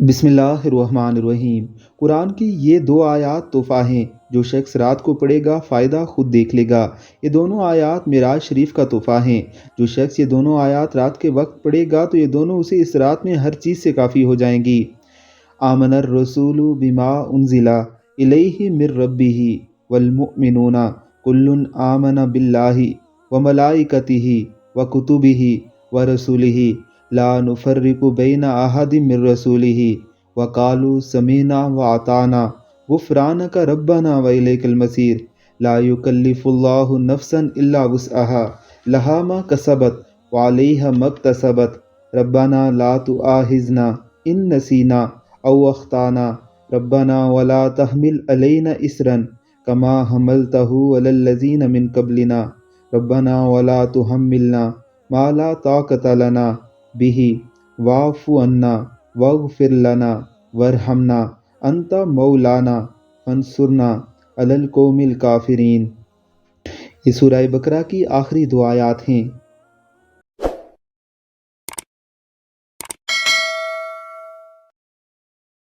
بسم اللہ الرحمن الرحیم۔ قرآن کی یہ دو آیات تحفہ ہیں۔ جو شخص رات کو پڑھے گا فائدہ خود دیکھ لے گا۔ یہ دونوں آیات معراج شریف کا تحفہ ہیں۔ جو شخص یہ دونوں آیات رات کے وقت پڑھے گا تو یہ دونوں اسے اس رات میں ہر چیز سے کافی ہو جائیں گی۔ آمن الرسول بما انزل الیہ من ربہ والمؤمنون کل آمن باللہ وملائکتہ وکتبہ ورسلہ لا نفرق بین احد من رسولہ وقالوا سمعنا واطعنا غفرانک ربنا والیک المصیر لا یکلف اللہ نفسا الا وسعها لها ما کسبت وعلیہا ما اکتسبت ربنا لا تؤاخذنا ان نسینا او اخطانا ربنا ولا تحمل علینا اسرا کما حملتہ علی الذین من قبلنا ربنا ولا تحملنا ما لا طاقت لنا به واعف عنا واغفر لنا وارحمنا انت مولانا فانصرنا علی القوم الکافرین۔ یہ سورہ بقرہ کی آخری دو آیات ہیں۔